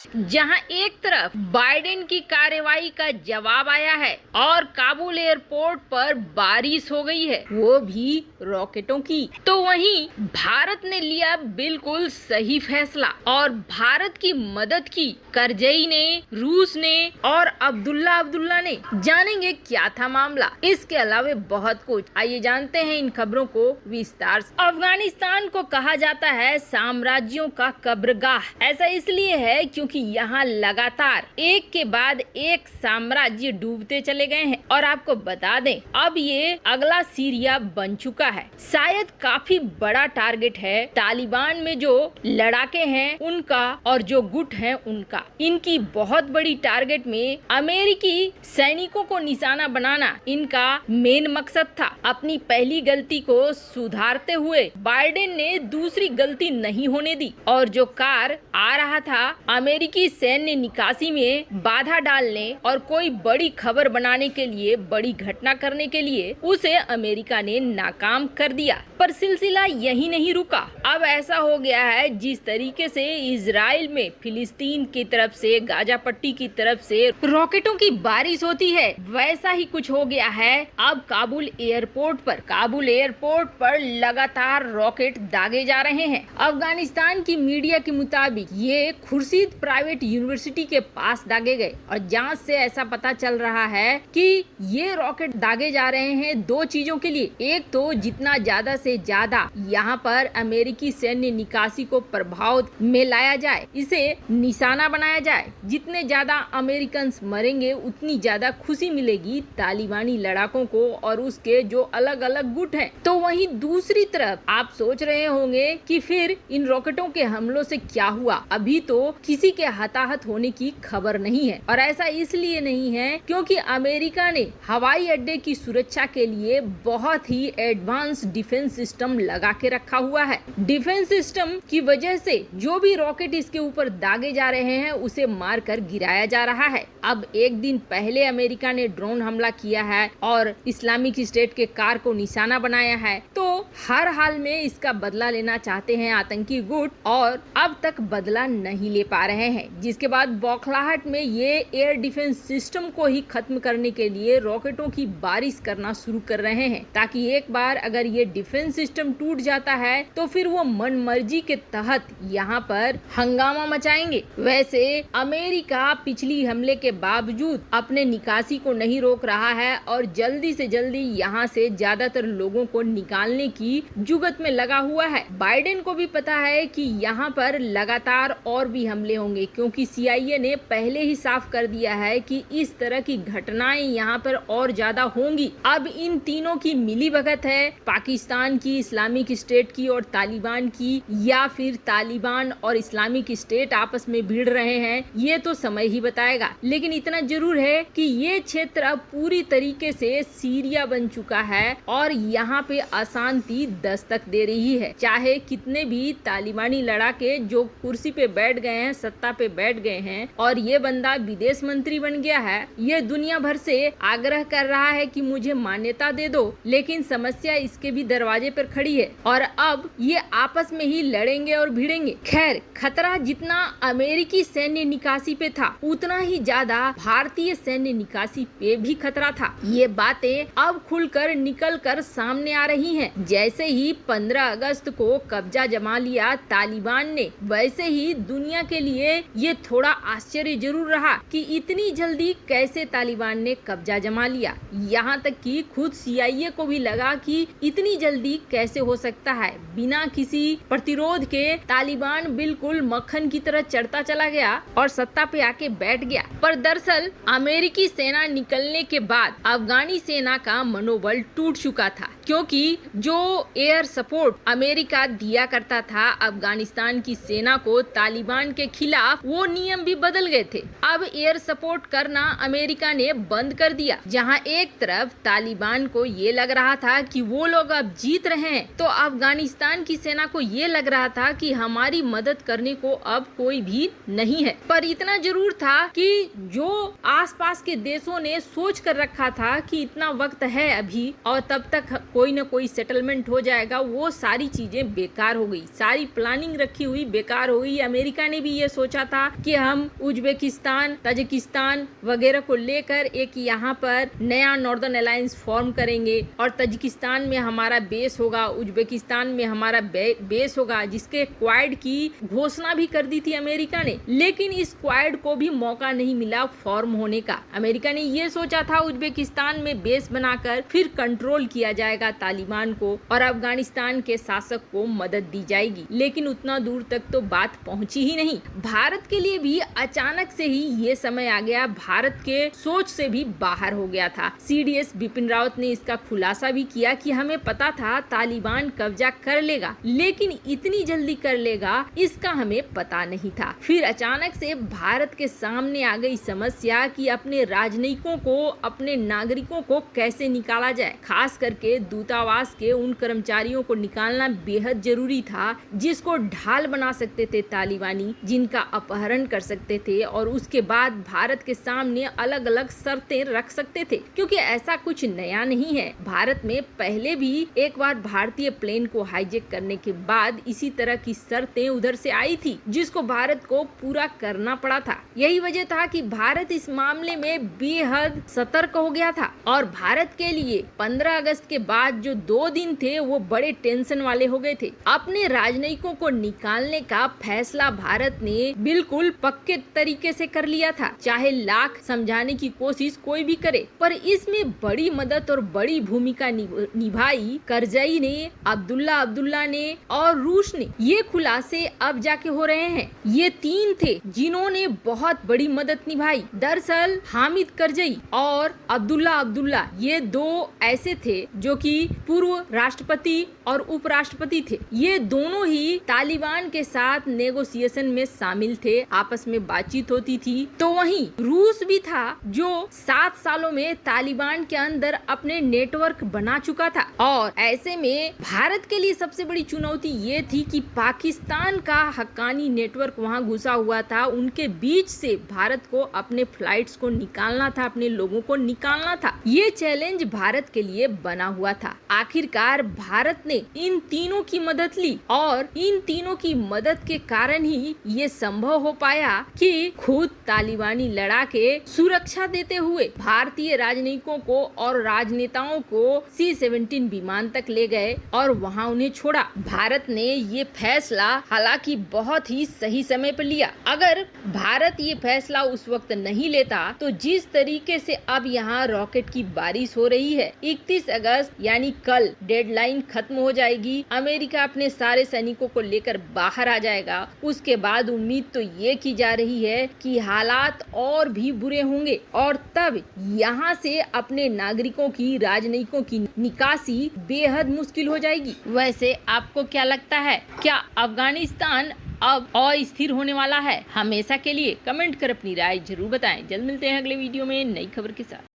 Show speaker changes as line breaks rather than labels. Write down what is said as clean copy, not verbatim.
जहां एक तरफ बाइडेन की कार्रवाई का जवाब आया है और काबुल एयरपोर्ट पर बारिश हो गई है, वो भी रॉकेटों की, तो वहीं भारत ने लिया बिल्कुल सही फैसला और भारत की मदद की करजई ने, रूस ने और अब्दुल्ला ने। जानेंगे क्या था मामला, इसके अलावा बहुत कुछ। आइए जानते हैं इन खबरों को विस्तार से। अफगानिस्तान को कहा जाता है साम्राज्यों का कब्रगाह। ऐसा इसलिए है क्योंकि यहाँ लगातार एक के बाद एक साम्राज्य डूबते चले गए हैं और आपको बता दें अब ये अगला सीरिया बन चुका है। शायद काफी बड़ा टारगेट है तालिबान में जो लड़ाके हैं उनका और जो गुट हैं उनका। इनकी बहुत बड़ी टारगेट में अमेरिकी सैनिकों को निशाना बनाना इनका मेन मकसद था। अपनी पहली गलती को सुधारते हुए बाइडेन ने दूसरी गलती नहीं होने दी और जो कार आ रहा था अमेरिकी सैन्य निकासी में बाधा डालने और कोई बड़ी खबर बनाने के लिए, बड़ी घटना करने के लिए उसे अमेरिका ने नाकाम कर दिया। पर सिलसिला यही नहीं रुका। अब ऐसा हो गया है जिस तरीके से इजराइल में फिलिस्तीन की तरफ से, गाजा पट्टी की तरफ से रॉकेटों की बारिश होती है, वैसा ही कुछ हो गया है अब काबुल एयरपोर्ट पर लगातार रॉकेट दागे जा रहे हैं। अफगानिस्तान की मीडिया के मुताबिक ये खुर्शीद प्राइवेट यूनिवर्सिटी के पास दागे गए और जांच से ऐसा पता चल रहा है कि ये रॉकेट दागे जा रहे हैं दो चीजों के लिए। एक तो जितना ज्यादा से ज्यादा यहाँ पर अमेरिकी सैन्य निकासी को प्रभाव में लाया जाए, इसे निशाना बनाया जाए। जितने ज्यादा अमेरिकन मरेंगे उतनी ज्यादा खुशी मिलेगी तालिबानी लड़ाकों को और उसके जो अलग अलग गुट हैं। तो वहीं दूसरी तरफ आप सोच रहे होंगे कि फिर इन रॉकेटों के हमलों से क्या हुआ। अभी तो किसी के हताहत होने की खबर नहीं है और ऐसा इसलिए नहीं है क्योंकि अमेरिका ने हवाई अड्डे की सुरक्षा के लिए बहुत ही एडवांस डिफेंस सिस्टम लगा के रखा हुआ है। डिफेंस सिस्टम की वजह से जो भी रॉकेट इसके ऊपर दागे जा रहे हैं उसे मार कर गिराया जा रहा है। अब एक दिन पहले अमेरिका ने ड्रोन हमला किया है और इस्लामिक स्टेट के कार को निशाना बनाया है, तो हर हाल में इसका बदला लेना चाहते हैं आतंकी गुट और अब तक बदला नहीं ले पा रहे हैं। जिसके बाद बौखलाहट में ये एयर डिफेंस सिस्टम को ही खत्म करने के लिए रॉकेटों की बारिश करना शुरू कर रहे हैं ताकि एक बार अगर ये डिफेंस सिस्टम टूट जाता है तो फिर वो मनमर्जी के तहत यहाँ पर हंगामा मचाएंगे। वैसे अमेरिका पिछली हमले के बावजूद अपने निकासी को नहीं रोक रहा है और जल्दी से जल्दी यहाँ से ज्यादातर लोगों को निकालने की जुगत में लगा हुआ है। बाइडेन को भी पता है कि यहाँ पर लगातार और भी हमले होंगे क्योंकि CIA ने पहले ही साफ कर दिया है कि इस तरह की घटनाएं यहाँ पर और ज्यादा होंगी। अब इन तीनों की मिलीभगत है, पाकिस्तान की, इस्लामिक स्टेट की और तालिबान की, या फिर तालिबान और इस्लामिक स्टेट आपस में भिड़ रहे हैं, ये तो समय ही बताएगा। लेकिन इतना जरूर है कि ये क्षेत्र अब पूरी तरीके से सीरिया बन चुका है और यहाँ पे अशांति दस्तक दे रही है। चाहे कितने भी तालिबानी लड़ाके जो कुर्सी पे बैठ गए हैं, सत्ता पे बैठ गए हैं और ये बंदा विदेश मंत्री बन गया है, ये दुनिया भर से आग्रह कर रहा है कि मुझे मान्यता दे दो, लेकिन समस्या इसके भी दरवाजे पर खड़ी है और अब ये आपस में ही लड़ेंगे और भिड़ेंगे। खैर, खतरा जितना अमेरिकी सैन्य निकासी पे था उतना ही ज्यादा भारतीय सैन्य निकासी पे भी खतरा था। ये बातें अब खुलकर निकल कर सामने आ रही हैं। जैसे ही 15 अगस्त को कब्जा जमा लिया तालिबान ने, वैसे ही दुनिया के लिए ये थोड़ा आश्चर्य जरूर रहा कि इतनी जल्दी कैसे तालिबान ने कब्जा जमा लिया। यहाँ तक कि खुद CIA को भी लगा कि इतनी जल्दी कैसे हो सकता है। बिना किसी प्रतिरोध के तालिबान बिल्कुल मक्खन की तरह चढ़ता चला गया और सत्ता पे आके बैठ गया। पर दरअसल अमेरिकी सेना निकलने के बाद अफगानी सेना का मनोबल टूट चुका था क्योंकि जो एयर सपोर्ट अमेरिका दिया करता था अफगानिस्तान की सेना को तालिबान के खिलाफ, वो नियम भी बदल गए थे। अब एयर सपोर्ट करना अमेरिका ने बंद कर दिया। जहां एक तरफ तालिबान को ये लग रहा था कि वो लोग अब जीत रहे हैं, तो अफगानिस्तान की सेना को ये लग रहा था कि हमारी मदद करने को अब कोई भी नहीं है। पर इतना जरूर था कि जो आसपास के देशों ने सोच कर रखा था कि इतना वक्त है अभी और तब तक कोई न कोई सेटलमेंट हो जाएगा, वो सारी चीजें बेकार हो गई। सारी प्लानिंग रखी हुई बेकार हो गई। अमेरिका ने भी ये सोचा सोचा था कि हम उज्बेकिस्तान, ताजिकिस्तान वगैरह को लेकर एक यहाँ पर नया नॉर्दर्न अलायंस फॉर्म करेंगे और ताजिकिस्तान में हमारा बेस होगा, उज्बेकिस्तान में हमारा बेस होगा, जिसके क्वाड की घोषणा भी कर दी थी अमेरिका ने। लेकिन इस क्वाड को भी मौका नहीं मिला फॉर्म होने का। अमेरिका ने ये सोचा था उज्बेकिस्तान में बेस बनाकर फिर कंट्रोल किया जाएगा तालिबान को और अफगानिस्तान के शासक को मदद दी जाएगी, लेकिन उतना दूर तक तो बात पहुंची ही नहीं। भारत के लिए भी अचानक से ही ये समय आ गया, भारत के सोच से भी बाहर हो गया था। CDS बिपिन रावत ने इसका खुलासा भी किया कि हमें पता था तालिबान कब्जा कर लेगा, लेकिन इतनी जल्दी कर लेगा इसका हमें पता नहीं था। फिर अचानक से भारत के सामने आ गई समस्या कि अपने राजनयिकों को, अपने नागरिकों को कैसे निकाला जाए। खास करके दूतावास के उन कर्मचारियों को निकालना बेहद जरूरी था जिसको ढाल बना सकते थे तालिबानी, जिनका अपहरण कर सकते थे और उसके बाद भारत के सामने अलग अलग शर्तें रख सकते थे, क्योंकि ऐसा कुछ नया नहीं है। भारत में पहले भी एक बार भारतीय प्लेन को हाईजैक करने के बाद इसी तरह की शर्तें उधर से आई थी, जिसको भारत को पूरा करना पड़ा था। यही वजह था कि भारत इस मामले में बेहद सतर्क हो गया था और भारत के लिए 15 अगस्त के बाद जो 2 दिन थे वो बड़े टेंशन वाले हो गए थे। अपने राजनयिकों को निकालने का फैसला भारत ने बिल्कुल पक्के तरीके से कर लिया था, चाहे लाख समझाने की कोशिश कोई भी करे। पर इसमें बड़ी मदद और बड़ी भूमिका निभाई करजई ने, अब्दुल्ला ने और रूस ने। ये खुलासे अब जाके हो रहे हैं। ये 3 थे जिन्होंने बहुत बड़ी मदद निभाई। दरअसल हामिद करजई और अब्दुल्ला ये 2 ऐसे थे जो कि पूर्व राष्ट्रपति और उपराष्ट्रपति थे। ये दोनों ही तालिबान के साथ नेगोशिएशन में शामिल थे, आपस में बातचीत होती थी। तो वहीं रूस भी था जो 7 सालों में तालिबान के अंदर अपने नेटवर्क बना चुका था। और ऐसे में भारत के लिए सबसे बड़ी चुनौती ये थी कि पाकिस्तान का हक्कानी नेटवर्क वहां घुसा हुआ था। उनके बीच से भारत को अपने फ्लाइट्स को निकालना था, अपने लोगों को निकालना था। ये चैलेंज भारत के लिए बना हुआ था। आखिरकार भारत ने इन तीनों की मदद ली और इन तीनों की मदद के कारण ही ये संभव हो पाया कि खुद तालिबानी लड़ाके सुरक्षा देते हुए भारतीय राजनयिकों को और राजनेताओं को C-17 विमान तक ले गए और वहां उन्हें छोड़ा। भारत ने ये फैसला हालांकि बहुत ही सही समय पर लिया। अगर भारत ये फैसला उस वक्त नहीं लेता तो जिस तरीके से अब यहाँ रॉकेट की बारिश हो रही है, 31 अगस्त यानी कल डेडलाइन खत्म हो जाएगी, अमेरिका अपने सारे सैनिकों को लेकर बाहर आ जाएगा। उसके बाद उम्मीद तो ये की जा रही है कि हालात और भी बुरे होंगे और तब यहाँ से अपने नागरिकों की, राजनयिकों की निकासी बेहद मुश्किल हो जाएगी। वैसे आपको क्या लगता है, क्या अफगानिस्तान अब अस्थिर होने वाला है हमेशा के लिए? कमेंट कर अपनी राय जरूर बताएं। जल्द मिलते हैं अगले वीडियो में नई खबर के साथ।